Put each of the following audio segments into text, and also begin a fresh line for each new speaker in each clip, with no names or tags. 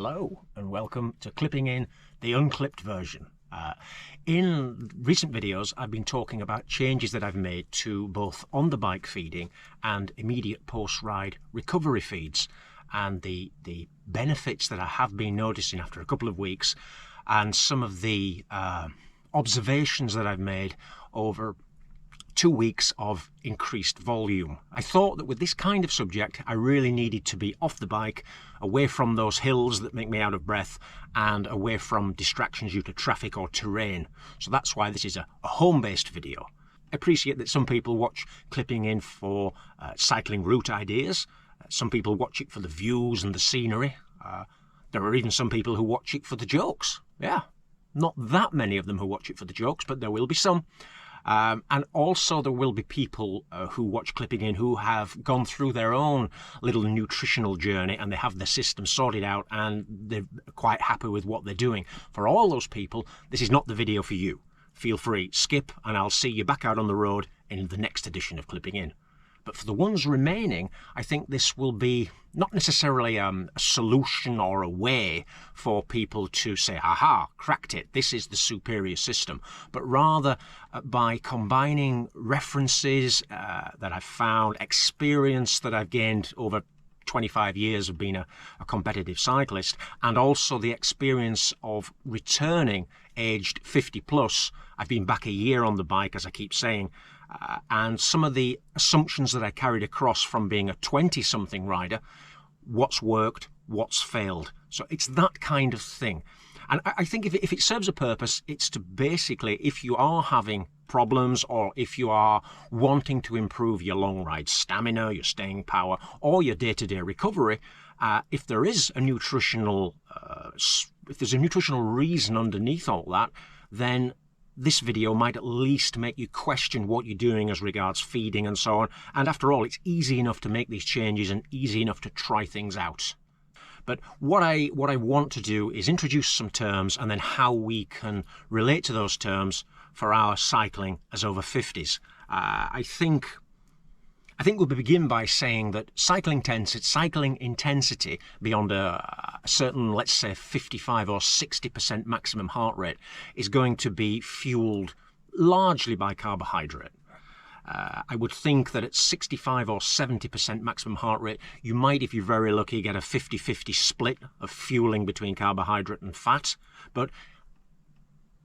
Hello and welcome to clipping in the unclipped version. In recent videos I've been talking about changes that I've made to both on the bike feeding and immediate post-ride recovery feeds, and the benefits that I have been noticing after a couple of weeks, and some of the observations that I've made over 2 weeks of increased volume. I thought that with this kind of subject I really needed to be off the bike, away from those hills that make me out of breath, and away from distractions due to traffic or terrain. So that's why this is a home-based video. I appreciate that some people watch clipping in for cycling route ideas. Some people watch it for the views and the scenery. There are even some people who watch it for the jokes. Yeah, not that many of them who watch it for the jokes, but there will be some. And also there will be people who watch clipping in who have gone through their own little nutritional journey and they have their system sorted out and they're quite happy with what they're doing. For all those people, this is not the video for you. Feel free, skip, and I'll see you back out on the road in the next edition of Clipping In. But for the ones remaining, I think this will be not necessarily a solution or a way for people to say, aha, cracked it, this is the superior system, but rather by combining references that I've found, experience that I've gained over 25 years of being a competitive cyclist, and also the experience of returning aged 50 plus. I've been back a year on the bike, as I keep saying, and some of the assumptions that I carried across from being a 20-something rider, what's worked, what's failed. So it's that kind of thing. And I think if it serves a purpose, it's to basically, if you are having problems or if you are wanting to improve your long ride stamina, your staying power, or your day-to-day recovery, if there is a nutritional, if there's a nutritional reason underneath all that, then this video might at least make you question what you're doing as regards feeding and so on. And after all, it's easy enough to make these changes and easy enough to try things out. But what I want to do is introduce some terms and then how we can relate to those terms for our cycling as over 50s. I think we'll begin by saying that cycling intensity beyond a certain, let's say, 55 or 60% maximum heart rate is going to be fueled largely by carbohydrate. I would think that at 65 or 70% maximum heart rate, you might, if you're very lucky, get a 50-50 split of fueling between carbohydrate and fat. But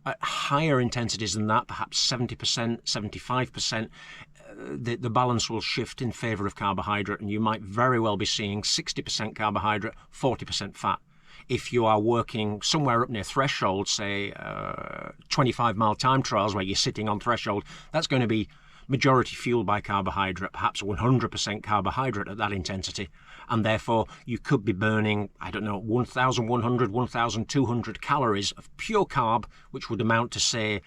at higher intensities than that, perhaps 70%, 75%, the balance will shift in favour of carbohydrate, and you might very well be seeing 60% carbohydrate, 40% fat. If you are working somewhere up near threshold, say 25-mile time trials where you're sitting on threshold, that's going to be majority fueled by carbohydrate, perhaps 100% carbohydrate at that intensity, and therefore you could be burning, I don't know, 1,100, 1,200 calories of pure carb, which would amount to, say,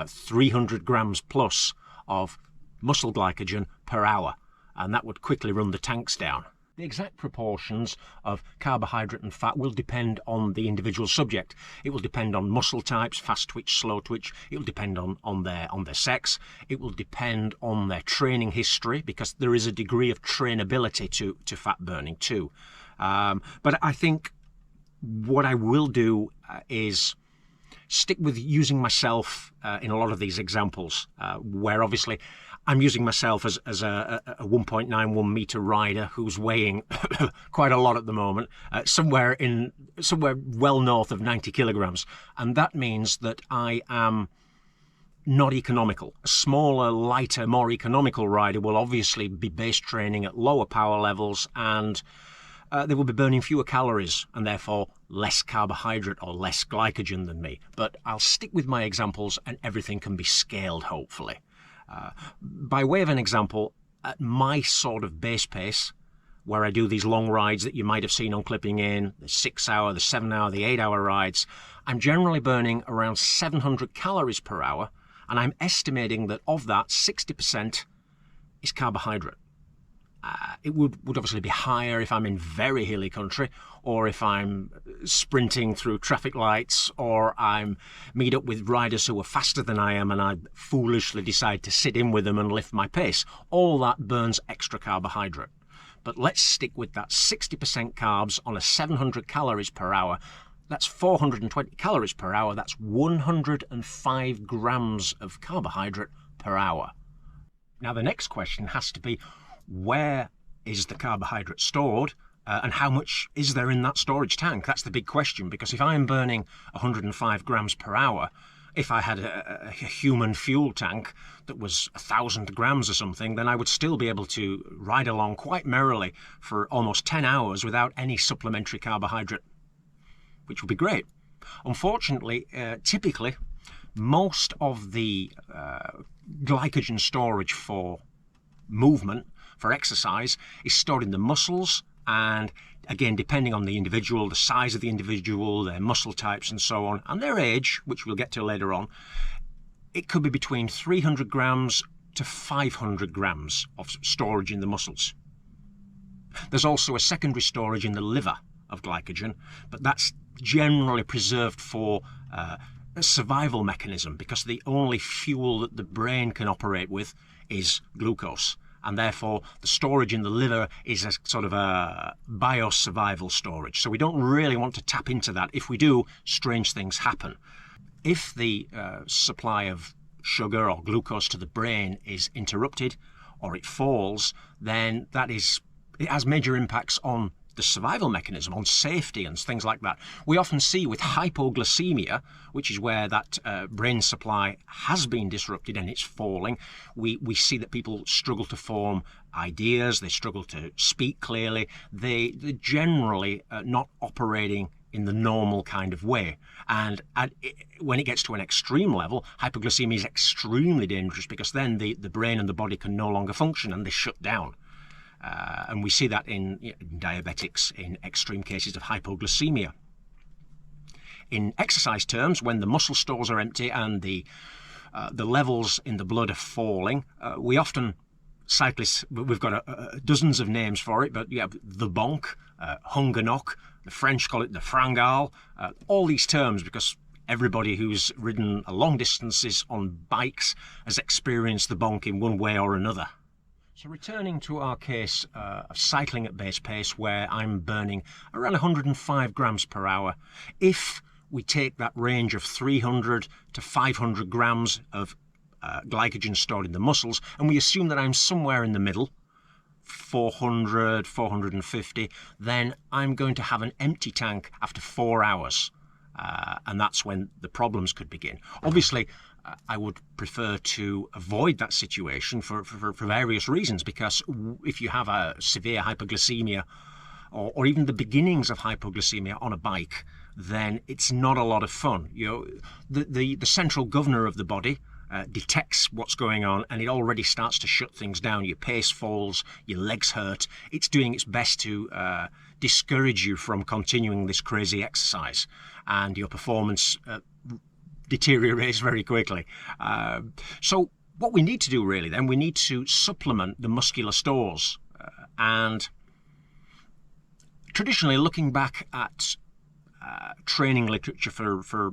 300 grams plus of muscle glycogen per hour, and that would quickly run the tanks down. The exact proportions of carbohydrate and fat will depend on the individual subject. It will depend on muscle types, fast twitch, slow twitch. It will depend on their sex. It will depend on their training history, because there is a degree of trainability to fat burning too. But I think what I will do is stick with using myself in a lot of these examples, where obviously I'm using myself as a 1.91 meter rider who's weighing quite a lot at the moment, somewhere well north of 90 kilograms. And that means that I am not economical. A smaller, lighter, more economical rider will obviously be base training at lower power levels, and they will be burning fewer calories and therefore less carbohydrate or less glycogen than me. But I'll stick with my examples and everything can be scaled, hopefully. By way of an example, at my sort of base pace, where I do these long rides that you might have seen on Clipping In, the 6-hour, the 7-hour, the 8-hour rides, I'm generally burning around 700 calories per hour, and I'm estimating that of that, 60% is carbohydrate. It would obviously be higher if I'm in very hilly country, or if I'm sprinting through traffic lights, or I'm meet up with riders who are faster than I am and I foolishly decide to sit in with them and lift my pace. All that burns extra carbohydrate. but let's stick with that 60% carbs on a 700 calories per hour. That's 420 calories per hour. That's 105 grams of carbohydrate per hour. Now, the next question has to be, where is the carbohydrate stored? And how much is there in that storage tank? That's the big question, because if I'm burning 105 grams per hour, if I had a human fuel tank that was 1,000 grams or something, then I would still be able to ride along quite merrily for almost 10 hours without any supplementary carbohydrate, which would be great. Unfortunately, typically, most of the glycogen storage for movement, for exercise, is stored in the muscles. And again, depending on the individual, the size of the individual, their muscle types and so on, and their age, which we'll get to later on, it could be between 300 grams to 500 grams of storage in the muscles. There's also a secondary storage in the liver of glycogen, but that's generally preserved for a survival mechanism, because the only fuel that the brain can operate with is glucose. And therefore, the storage in the liver is a sort of a biosurvival storage. So we don't really want to tap into that. If we do, strange things happen. If the supply of sugar or glucose to the brain is interrupted or it falls, then it has major impacts on the survival mechanism, on safety and things like that. We often see with hypoglycemia, which is where that brain supply has been disrupted and it's falling, we see that people struggle to form ideas, they struggle to speak clearly, they're generally not operating in the normal kind of way. And when it gets to an extreme level, hypoglycemia is extremely dangerous, because then the brain and the body can no longer function and they shut down. And we see that in diabetics, in extreme cases of hypoglycemia. In exercise terms, when the muscle stores are empty and the levels in the blood are falling, we often, cyclists, we've got dozens of names for it, but you have the bonk, hunger knock, the French call it the fringale, all these terms, because everybody who's ridden long distances on bikes has experienced the bonk in one way or another. So returning to our case of cycling at base pace, where I'm burning around 105 grams per hour, if we take that range of 300 to 500 grams of glycogen stored in the muscles, and we assume that I'm somewhere in the middle, 400, 450, then I'm going to have an empty tank after 4 hours. And that's when the problems could begin. Obviously, I would prefer to avoid that situation for various reasons, because if you have a severe hypoglycemia or even the beginnings of hypoglycemia on a bike, then it's not a lot of fun. The central governor of the body detects what's going on, and it already starts to shut things down. Your pace falls, your legs hurt. It's doing its best to discourage you from continuing this crazy exercise, and your performance deteriorates very quickly. So what we need to do really then, we need to supplement the muscular stores. And traditionally, looking back at training literature for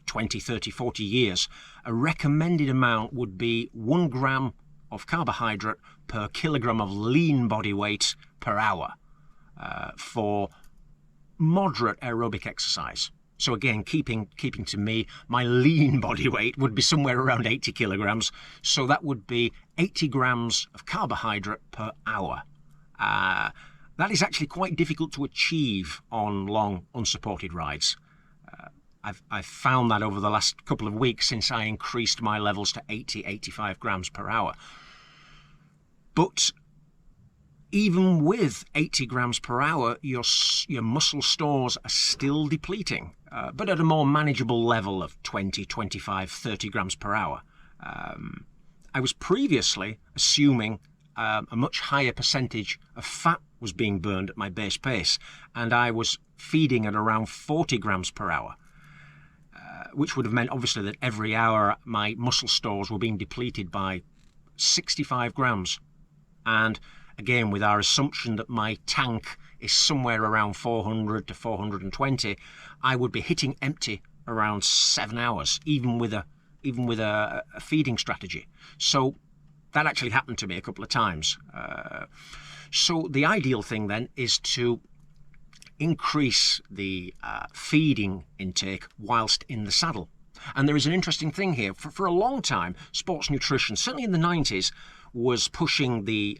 20, 30, 40 years, a recommended amount would be 1 gram of carbohydrate per kilogram of lean body weight per hour for moderate aerobic exercise. So again, keeping to me, my lean body weight would be somewhere around 80 kilograms. So that would be 80 grams of carbohydrate per hour. That is actually quite difficult to achieve on long, unsupported rides. I've found that over the last couple of weeks since I increased my levels to 80, 85 grams per hour. But even with 80 grams per hour, your muscle stores are still depleting, but at a more manageable level of 20, 25, 30 grams per hour. I was previously assuming a much higher percentage of fat was being burned at my base pace, and I was feeding at around 40 grams per hour, which would have meant obviously that every hour my muscle stores were being depleted by 65 grams. And again, with our assumption that my tank is somewhere around 400 to 420, I would be hitting empty around 7 hours, even with a feeding strategy. So that actually happened to me a couple of times. So the ideal thing then is to increase the feeding intake whilst in the saddle. And there is an interesting thing here. For a long time, sports nutrition, certainly in the 90s, was pushing the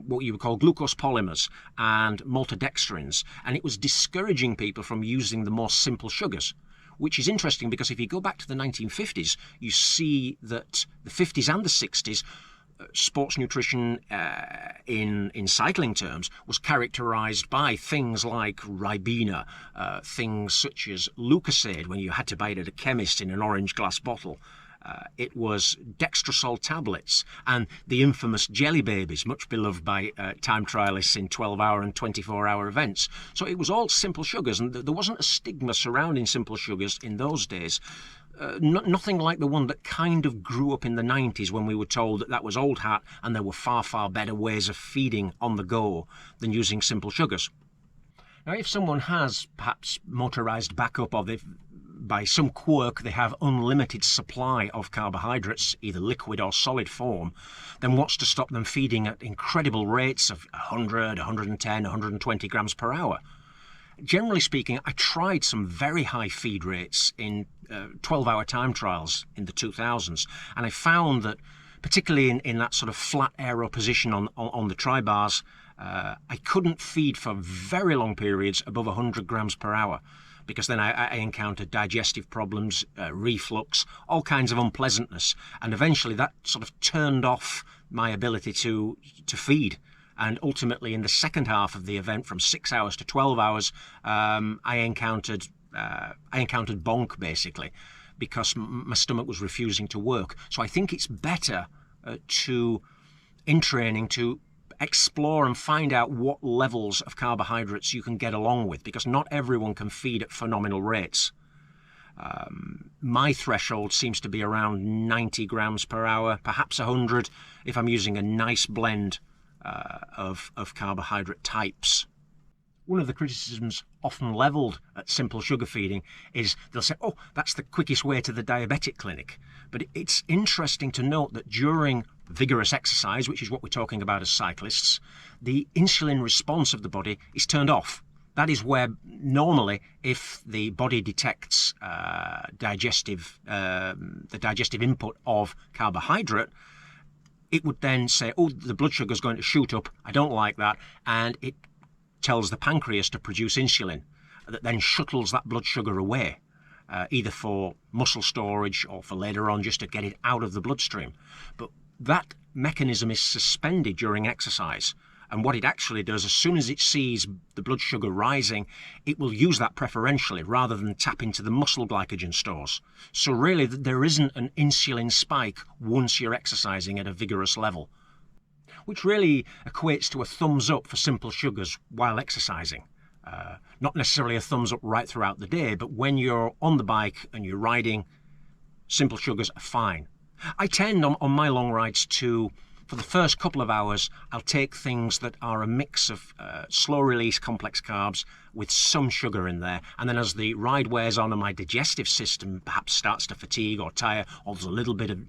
what you would call glucose polymers and maltodextrins, and it was discouraging people from using the more simple sugars, which is interesting because if you go back to the 1950s, you see that the 50s and the 60s, sports nutrition in cycling terms was characterized by things like Ribena, things such as Lucozade when you had to buy it at a chemist in an orange glass bottle. It was Dextrosol tablets and the infamous Jelly Babies, much beloved by time trialists in 12-hour and 24-hour events. So it was all simple sugars, and there wasn't a stigma surrounding simple sugars in those days. Nothing like the one that kind of grew up in the 90s when we were told that that was old hat and there were far, far better ways of feeding on the go than using simple sugars. Now, if someone has perhaps motorised backup of it, by some quirk they have unlimited supply of carbohydrates, either liquid or solid form, then what's to stop them feeding at incredible rates of 100, 110, 120 grams per hour? Generally speaking, I tried some very high feed rates in 12-hour time trials in the 2000s, and I found that particularly in that sort of flat aero position on the tri-bars, I couldn't feed for very long periods above 100 grams per hour, because then I encountered digestive problems, reflux, all kinds of unpleasantness, and eventually that sort of turned off my ability to feed. And ultimately, in the second half of the event, from 6 hours to 12 hours, I encountered bonk, basically, because my stomach was refusing to work. So I think it's better in training, to explore and find out what levels of carbohydrates you can get along with, because not everyone can feed at phenomenal rates. My threshold seems to be around 90 grams per hour, perhaps 100 if I'm using a nice blend of carbohydrate types. One of the criticisms often levelled at simple sugar feeding is they'll say, oh, that's the quickest way to the diabetic clinic. But it's interesting to note that during vigorous exercise, which is what we're talking about as cyclists, the insulin response of the body is turned off. That is where normally, if the body detects the digestive input of carbohydrate, it would then say, oh, the blood sugar is going to shoot up, I don't like that, and it tells the pancreas to produce insulin that then shuttles that blood sugar away, either for muscle storage or for later on just to get it out of the bloodstream. But that mechanism is suspended during exercise, and what it actually does, as soon as it sees the blood sugar rising, it will use that preferentially rather than tap into the muscle glycogen stores. So really there isn't an insulin spike once you're exercising at a vigorous level, which really equates to a thumbs up for simple sugars while exercising. Not necessarily a thumbs up right throughout the day, but when you're on the bike and you're riding, simple sugars are fine. I tend on my long rides to, for the first couple of hours, I'll take things that are a mix of slow-release complex carbs with some sugar in there. And then as the ride wears on and my digestive system perhaps starts to fatigue or tire, or there's a little bit of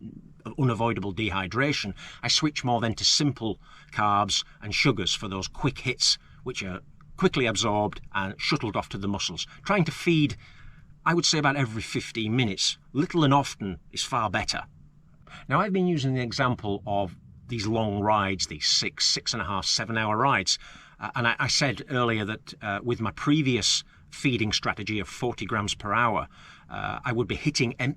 unavoidable dehydration, I switch more then to simple carbs and sugars for those quick hits, which are quickly absorbed and shuttled off to the muscles. Trying to feed, I would say, about every 15 minutes. Little and often is far better. Now, I've been using the example of these long rides, these 6.5, 7-hour rides. And I said earlier that with my previous feeding strategy of 40 grams per hour, I would be hitting an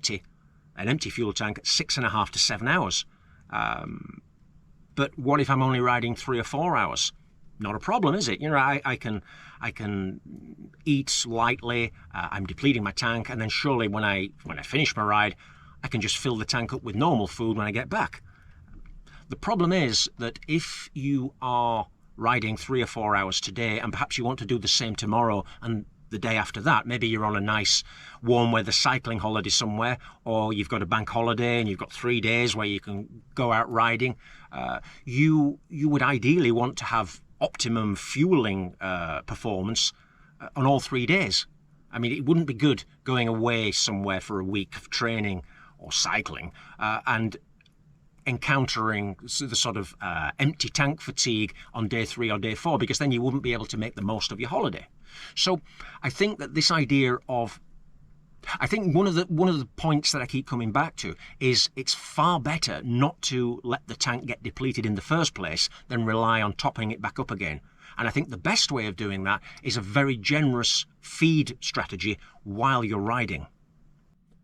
empty fuel tank at 6.5 to 7 hours. But what if I'm only riding 3 or 4 hours? Not a problem, is it? You know, I can eat lightly, I'm depleting my tank, and then surely when I finish my ride, I can just fill the tank up with normal food when I get back. The problem is that if you are riding 3 or 4 hours today, and perhaps you want to do the same tomorrow and the day after that, maybe you're on a nice warm weather cycling holiday somewhere, or you've got a bank holiday and you've got 3 days where you can go out riding, you would ideally want to have optimum fueling performance on all 3 days. I mean, it wouldn't be good going away somewhere for a week of training or cycling and encountering the sort of empty tank fatigue on day 3 or day 4, because then you wouldn't be able to make the most of your holiday. So I think that this idea of, I think one of the points that I keep coming back to is it's far better not to let the tank get depleted in the first place than rely on topping it back up again. And I think the best way of doing that is a very generous feed strategy while you're riding.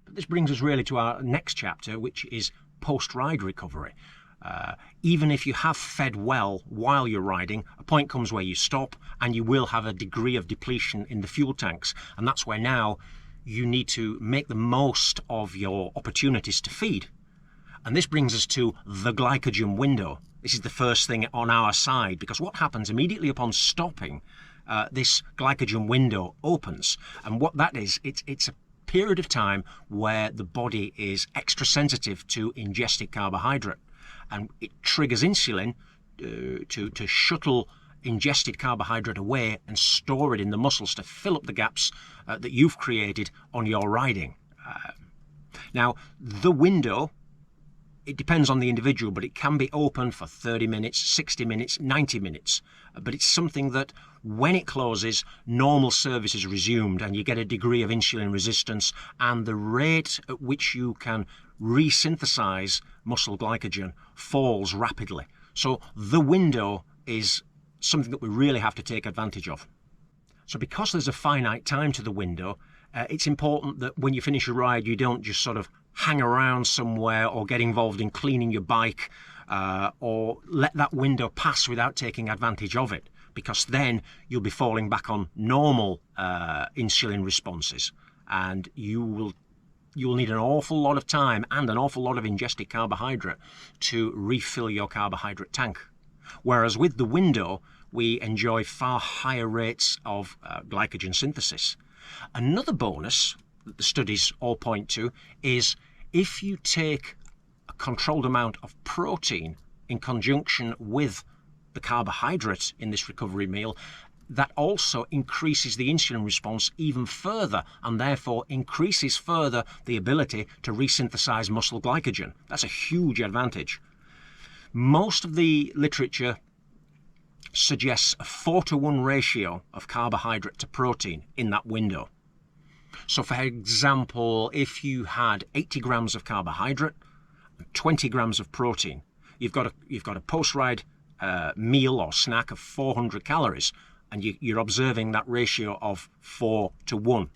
But this brings us really to our next chapter, which is post-ride recovery. Even if you have fed well while you're riding, a point comes where you stop and you will have a degree of depletion in the fuel tanks. And that's where now you need to make the most of your opportunities to feed. And this brings us to the glycogen window. This is the first thing on our side, because what happens immediately upon stopping, this glycogen window opens. And what that is, it's a period of time where the body is extra sensitive to ingested carbohydrate. And it triggers insulin to shuttle ingested carbohydrate away and store it in the muscles to fill up the gaps that you've created on your riding. Now, the window, it depends on the individual, but it can be open for 30 minutes, 60 minutes, 90 minutes. But it's something that when it closes, normal service is resumed and you get a degree of insulin resistance, and the rate at which you can resynthesize muscle glycogen falls rapidly. So the window is something that we really have to take advantage of. So because there's a finite time to the window, it's important that when you finish a ride, you don't just sort of hang around somewhere or get involved in cleaning your bike or let that window pass without taking advantage of it, because then you'll be falling back on normal insulin responses, and you'll need an awful lot of time and an awful lot of ingested carbohydrate to refill your carbohydrate tank. Whereas with the window, we enjoy far higher rates of glycogen synthesis. Another bonus that the studies all point to is if you take a controlled amount of protein in conjunction with the carbohydrate in this recovery meal, that also increases the insulin response even further, and therefore increases further the ability to resynthesize muscle glycogen. That's a huge advantage. Most of the literature suggests a 4-to-1 ratio of carbohydrate to protein in that window. So for example, if you had 80 grams of carbohydrate and 20 grams of protein, you've got a post-ride meal or snack of 400 calories, and you're observing that ratio of 4-to-1.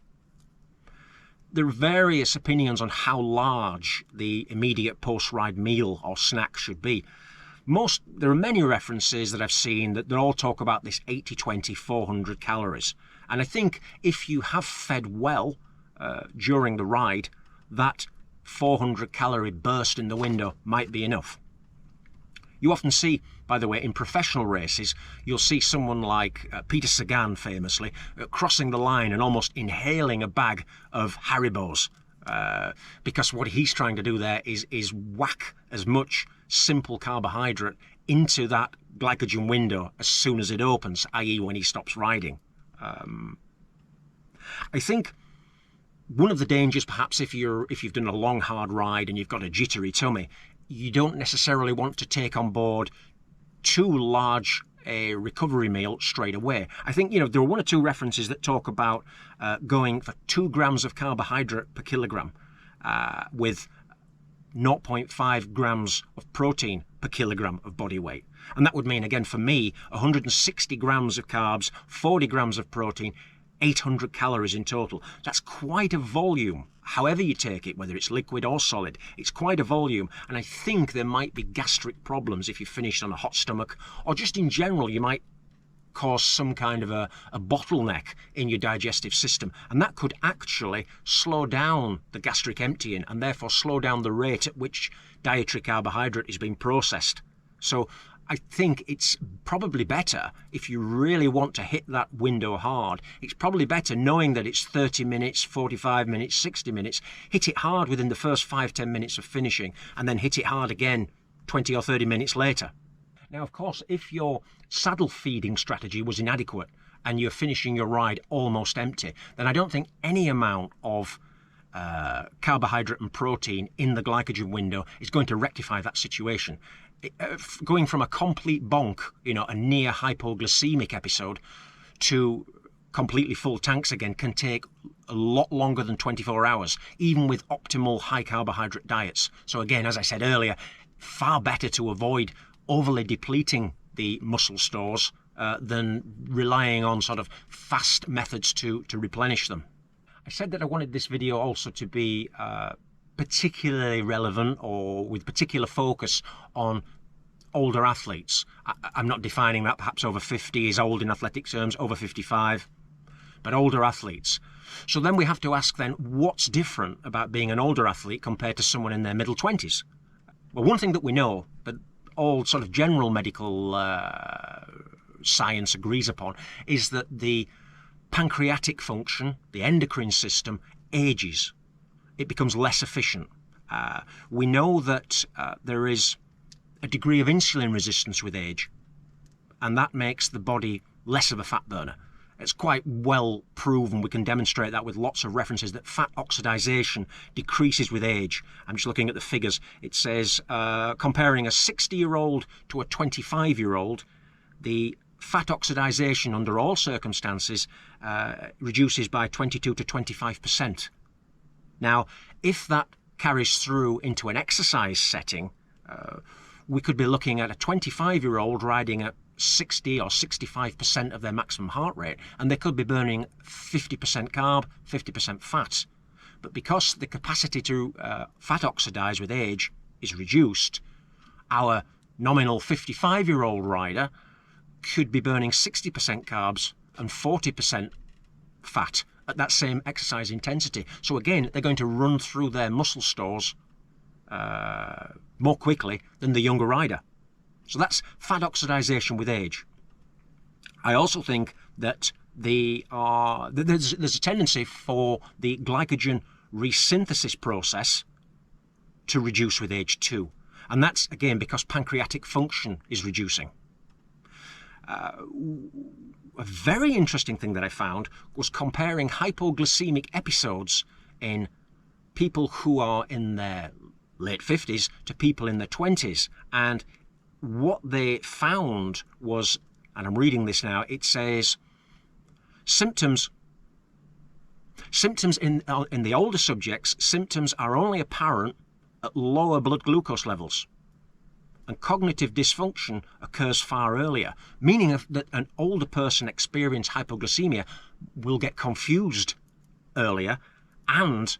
There are various opinions on how large the immediate post-ride meal or snack should be. There are many references that I've seen that all talk about this 80-20, 400 calories. And I think if you have fed well during the ride, that 400 calorie burst in the window might be enough. You often see, by the way, in professional races, you'll see someone like Peter Sagan famously crossing the line and almost inhaling a bag of Haribos, because what he's trying to do there is whack as much simple carbohydrate into that glycogen window as soon as it opens, i.e. when he stops riding. I think one of the dangers, perhaps, if you've done a long hard ride and you've got a jittery tummy, you don't necessarily want to take on board too large a recovery meal straight away. I think, there are 1 or 2 references that talk about going for 2 grams of carbohydrate per kilogram with 0.5 grams of protein per kilogram of body weight. And that would mean, again, for me, 160 grams of carbs, 40 grams of protein, 800 calories in total. That's quite a volume. However you take it, whether it's liquid or solid, it's quite a volume. And I think there might be gastric problems if you finished on a hot stomach, or just in general, you might cause some kind of a bottleneck in your digestive system. And that could actually slow down the gastric emptying and therefore slow down the rate at which dietary carbohydrate is being processed. So I think it's probably better, if you really want to hit that window hard, it's probably better knowing that it's 30 minutes, 45 minutes, 60 minutes, hit it hard within the first 5-10 minutes of finishing, and then hit it hard again 20 or 30 minutes later. Now, of course, if your saddle feeding strategy was inadequate and you're finishing your ride almost empty, then I don't think any amount of carbohydrate and protein in the glycogen window is going to rectify that situation. Going from a complete bonk, a near hypoglycemic episode, to completely full tanks again can take a lot longer than 24 hours, even with optimal high carbohydrate diets. So again, as I said earlier, far better to avoid overly depleting the muscle stores than relying on sort of fast methods to replenish them. I said that I wanted this video also to be particularly relevant or with particular focus on older athletes. I'm not defining that perhaps over 50 is old in athletic terms, over 55, but older athletes. So then we have to ask then, what's different about being an older athlete compared to someone in their middle 20s? Well, one thing that we know that all sort of general medical science agrees upon is that the pancreatic function, the endocrine system, ages. It becomes less efficient. We know that there is a degree of insulin resistance with age, and that makes the body less of a fat burner. It's quite well proven, we can demonstrate that with lots of references, that fat oxidation decreases with age. I'm just looking at the figures. It says, comparing a 60-year-old to a 25-year-old, the fat oxidation under all circumstances reduces by 22 to 25%. Now, if that carries through into an exercise setting, we could be looking at a 25-year-old riding at 60 or 65% of their maximum heart rate, and they could be burning 50% carb, 50% fat. But because the capacity to fat oxidize with age is reduced, our nominal 55-year-old rider could be burning 60% carbs and 40% fat at that same exercise intensity. So again, they're going to run through their muscle stores more quickly than the younger rider. So that's fat oxidation with age. I also think that there's a tendency for the glycogen resynthesis process to reduce with age too. And that's, again, because pancreatic function is reducing. A very interesting thing that I found was comparing hypoglycemic episodes in people who are in their late 50s to people in their 20s. And what they found was, and I'm reading this now, it says symptoms in the older subjects, symptoms are only apparent at lower blood glucose levels, and cognitive dysfunction occurs far earlier, meaning that an older person experiencing hypoglycemia will get confused earlier, and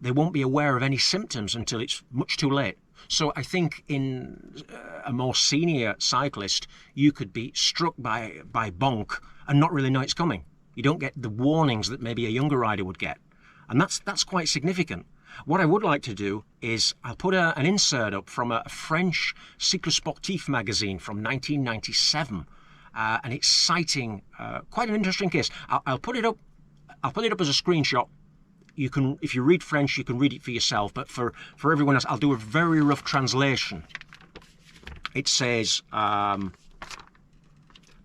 they won't be aware of any symptoms until it's much too late. So I think in a more senior cyclist, you could be struck by bonk and not really know it's coming. You don't get the warnings that maybe a younger rider would get. And that's quite significant. What I would like to do is I'll put an insert up from a French cyclosportif magazine from 1997, and it's citing quite an interesting case. I'll put it up as a screenshot. You can, if you read French, you can read it for yourself. But for everyone else, I'll do a very rough translation. It says,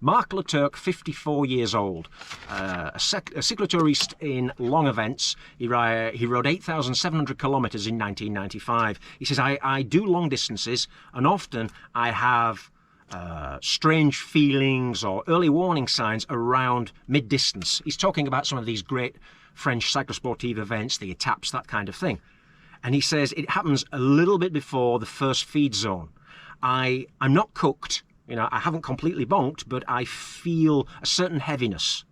Marc Leturc, 54 years old, a cyclotouriste in long events. He rode 8,700 kilometers in 1995. He says, I do long distances, and often I have strange feelings or early warning signs around mid-distance. He's talking about some of these great French cyclosportive events, the etappes, that kind of thing. And he says it happens a little bit before the first feed zone. I'm not cooked, I haven't completely bonked, but I feel a certain heaviness.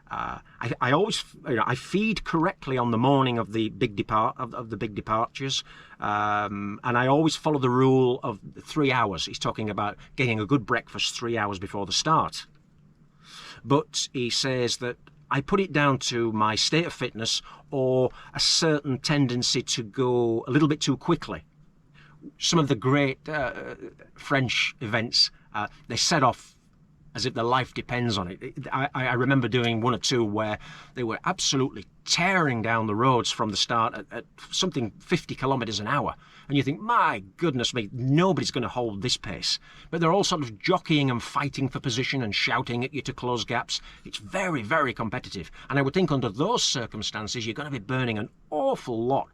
I always, I feed correctly on the morning of the big departures, and I always follow the rule of 3 hours. He's talking about getting a good breakfast 3 hours before the start. But he says that I put it down to my state of fitness or a certain tendency to go a little bit too quickly. Some of the great French events, they set off as if their life depends on it. I remember doing one or two where they were absolutely tearing down the roads from the start at something 50 kilometres an hour. And you think, my goodness me, nobody's going to hold this pace. But they're all sort of jockeying and fighting for position and shouting at you to close gaps. It's very, very competitive. And I would think under those circumstances, you're going to be burning an awful lot.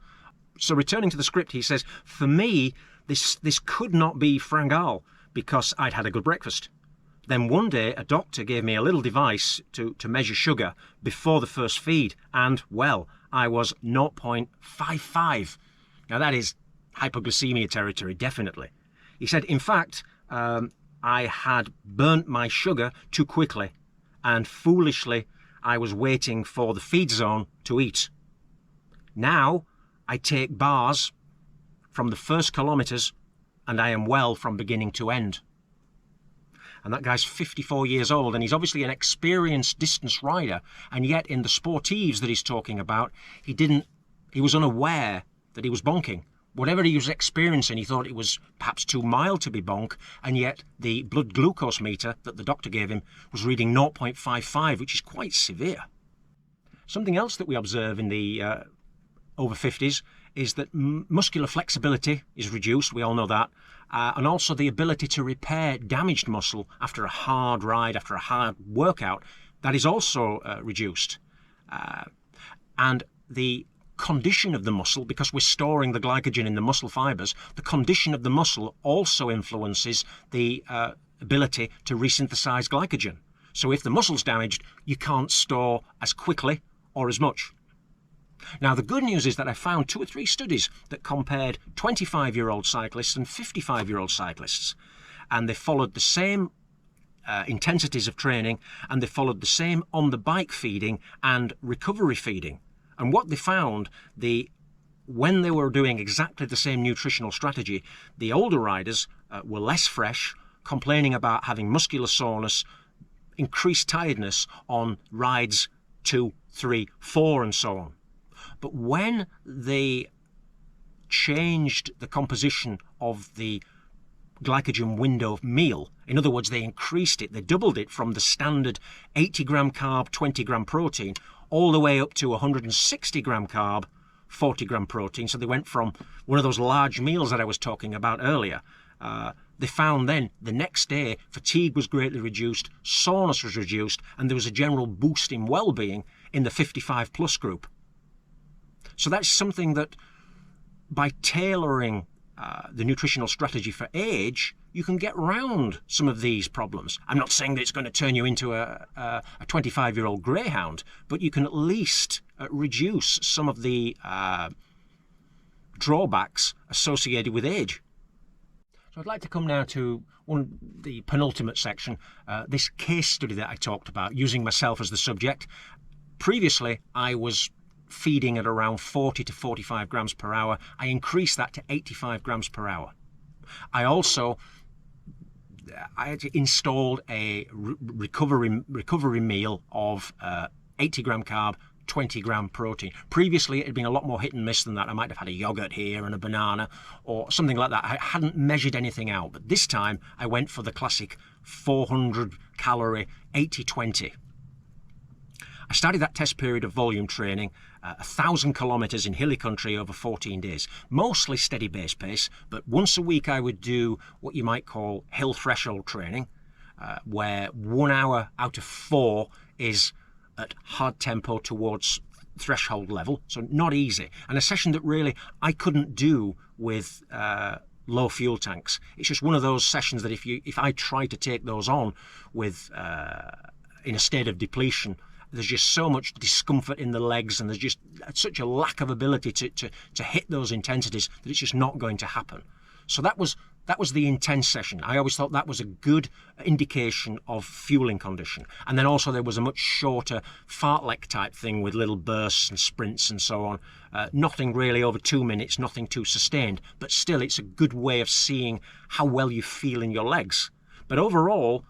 So returning to the script, he says, for me, this could not be Frangal because I'd had a good breakfast. Then one day, a doctor gave me a little device to measure sugar before the first feed, and, well, I was 0.55. Now, that is hypoglycemia territory, definitely. He said, in fact, I had burnt my sugar too quickly, and foolishly, I was waiting for the feed zone to eat. Now, I take bars from the first kilometres, and I am well from beginning to end. And that guy's 54 years old, and he's obviously an experienced distance rider, and yet in the sportives that he's talking about, he was unaware that he was bonking. Whatever he was experiencing, he thought it was perhaps too mild to be bonk, and yet the blood glucose meter that the doctor gave him was reading 0.55, which is quite severe. Something else that we observe in the over 50s is that muscular flexibility is reduced, we all know that, and also the ability to repair damaged muscle after a hard ride, after a hard workout, that is also reduced. And the condition of the muscle, because we're storing the glycogen in the muscle fibres, the condition of the muscle also influences the ability to resynthesize glycogen. So if the muscle's damaged, you can't store as quickly or as much. Now, the good news is that I found 2 or 3 studies that compared 25-year-old cyclists and 55-year-old cyclists, and they followed the same intensities of training, and they followed the same on-the-bike feeding and recovery feeding. And what they found, when they were doing exactly the same nutritional strategy, the older riders were less fresh, complaining about having muscular soreness, increased tiredness on rides 2, 3, 4, and so on. But when they changed the composition of the glycogen window meal, in other words, they increased it, they doubled it from the standard 80 gram carb, 20 gram protein, all the way up to 160 gram carb, 40 gram protein. So they went from one of those large meals that I was talking about earlier. They found then the next day fatigue was greatly reduced, soreness was reduced, and there was a general boost in well-being in the 55 plus group. So that's something that by tailoring the nutritional strategy for age, you can get round some of these problems. I'm not saying that it's going to turn you into a 25-year-old greyhound, but you can at least reduce some of the drawbacks associated with age. So I'd like to come now to the penultimate section, this case study that I talked about, using myself as the subject. Previously, I was feeding at around 40 to 45 grams per hour. I increased that to 85 grams per hour. I installed a recovery meal of 80 gram carb, 20 gram protein. Previously, it had been a lot more hit and miss than that. I might have had a yogurt here and a banana or something like that. I hadn't measured anything out, but this time I went for the classic 400 calorie 80-20. I started that test period of volume training, 1,000 kilometres in hilly country over 14 days, mostly steady base pace, but once a week I would do what you might call hill threshold training, where 1 hour out of 4 is at hard tempo towards threshold level, so not easy, and a session that really I couldn't do with low fuel tanks. It's just one of those sessions that if I try to take those on with in a state of depletion, there's just so much discomfort in the legs, and there's just such a lack of ability to hit those intensities that it's just not going to happen. So that was the intense session. I always thought that was a good indication of fueling condition. And then also there was a much shorter fartlek type thing with little bursts and sprints and so on. Nothing really over 2 minutes, nothing too sustained, but still it's a good way of seeing how well you feel in your legs. But overall,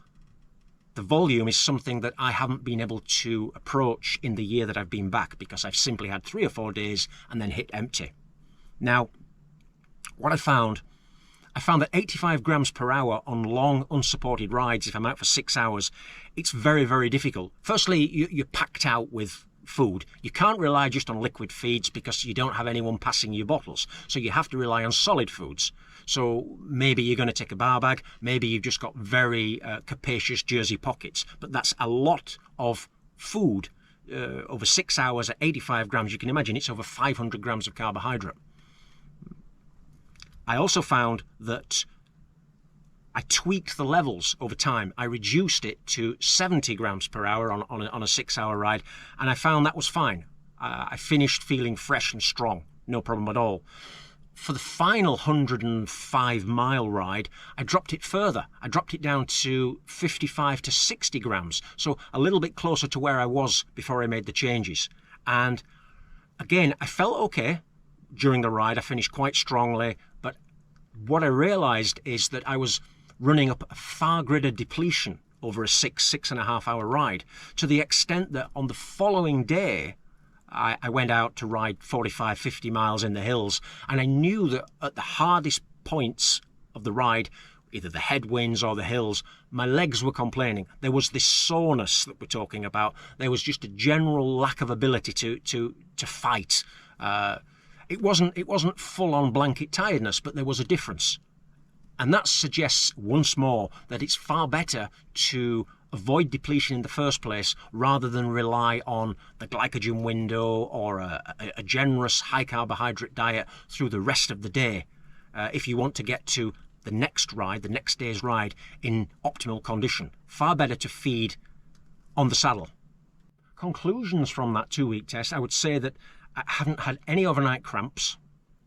the volume is something that I haven't been able to approach in the year that I've been back, because I've simply had 3 or 4 days and then hit empty. Now, what I found I found that 85 grams per hour on long unsupported rides, if I'm out for 6 hours, it's very, very difficult. Firstly, you're packed out with food. You can't rely just on liquid feeds because you don't have anyone passing you bottles. So you have to rely on solid foods. So maybe you're going to take a bar bag, maybe you've just got very capacious jersey pockets, but that's a lot of food. Over 6 hours at 85 grams, you can imagine it's over 500 grams of carbohydrate. I also found that I tweaked the levels over time. I reduced it to 70 grams per hour on a 6 hour ride, and I found that was fine. I finished feeling fresh and strong, no problem at all. For the final 105 mile ride, I dropped it further. I dropped it down to 55 to 60 grams, so a little bit closer to where I was before I made the changes. And again, I felt okay during the ride. I finished quite strongly, but what I realized is that I was running up a far greater depletion over a 6.5 hour ride, to the extent that on the following day, I went out to ride 45, 50 miles in the hills, and I knew that at the hardest points of the ride, either the headwinds or the hills, my legs were complaining. There was this soreness that we're talking about. There was just a general lack of ability to fight. It wasn't full-on blanket tiredness, but there was a difference. And that suggests once more that it's far better to avoid depletion in the first place rather than rely on the glycogen window or a generous high carbohydrate diet through the rest of the day if you want to get to the next ride, the next day's ride, in optimal condition. Far better to feed on the saddle. Conclusions from that 2-week test, I would say that I haven't had any overnight cramps.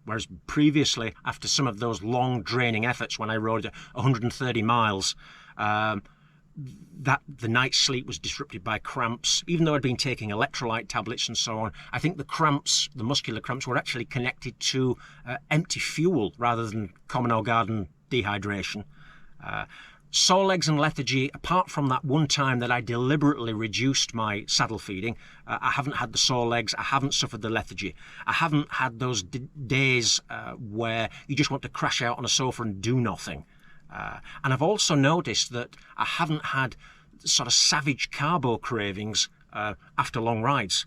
Whereas previously, after some of those long draining efforts when I rode 130 miles, that the night's sleep was disrupted by cramps. Even though I'd been taking electrolyte tablets and so on, I think the cramps, the muscular cramps, were actually connected to empty fuel rather than common or garden dehydration. Sore legs and lethargy, apart from that one time that I deliberately reduced my saddle feeding, I haven't had the sore legs, I haven't suffered the lethargy. I haven't had those days where you just want to crash out on a sofa and do nothing. And I've also noticed that I haven't had sort of savage carbo cravings after long rides.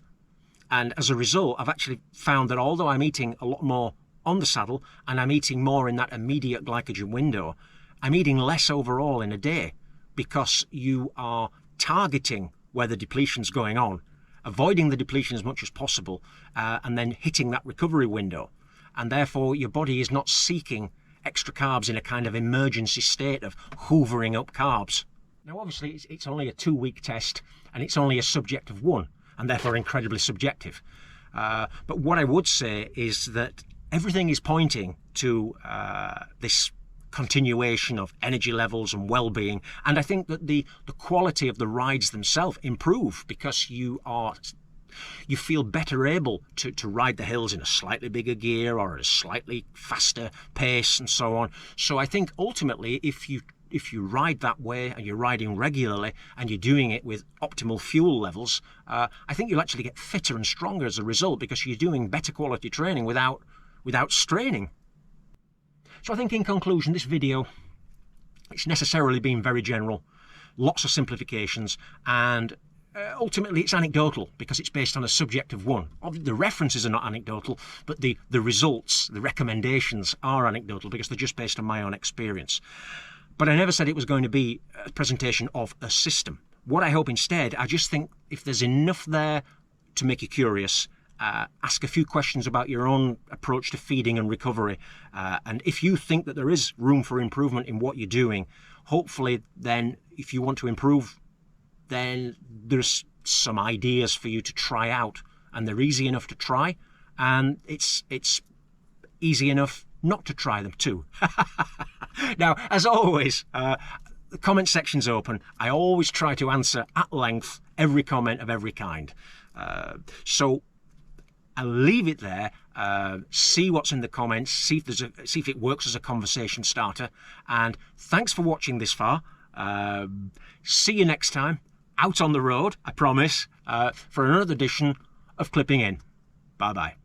And as a result, I've actually found that although I'm eating a lot more on the saddle and I'm eating more in that immediate glycogen window, I'm eating less overall in a day because you are targeting where the depletion's going on, avoiding the depletion as much as possible, and then hitting that recovery window. And therefore, your body is not seeking extra carbs in a kind of emergency state of hoovering up carbs. Now, obviously, it's only a 2-week test, and it's only a subject of one, and therefore incredibly subjective. But what I would say is that everything is pointing to this continuation of energy levels and well-being, and I think that the quality of the rides themselves improve because you feel better able to ride the hills in a slightly bigger gear or at a slightly faster pace and so on. So I think ultimately if you ride that way and you're riding regularly and you're doing it with optimal fuel levels, I think you'll actually get fitter and stronger as a result because you're doing better quality training without straining. So I think in conclusion, this video, it's necessarily been very general, lots of simplifications, and ultimately it's anecdotal because it's based on a subject of one. The references are not anecdotal, but the results, the recommendations are anecdotal because they're just based on my own experience. But I never said it was going to be a presentation of a system. What I hope instead, I just think if there's enough there to make you curious, ask a few questions about your own approach to feeding and recovery. And if you think that there is room for improvement in what you're doing, hopefully then if you want to improve, then there's some ideas for you to try out. And they're easy enough to try. And it's easy enough not to try them too. Now, as always, the comment section's open. I always try to answer at length every comment of every kind. So I'll leave it there, see what's in the comments, see if it works as a conversation starter. And thanks for watching this far. See you next time, out on the road, I promise, for another edition of Clipping In. Bye-bye.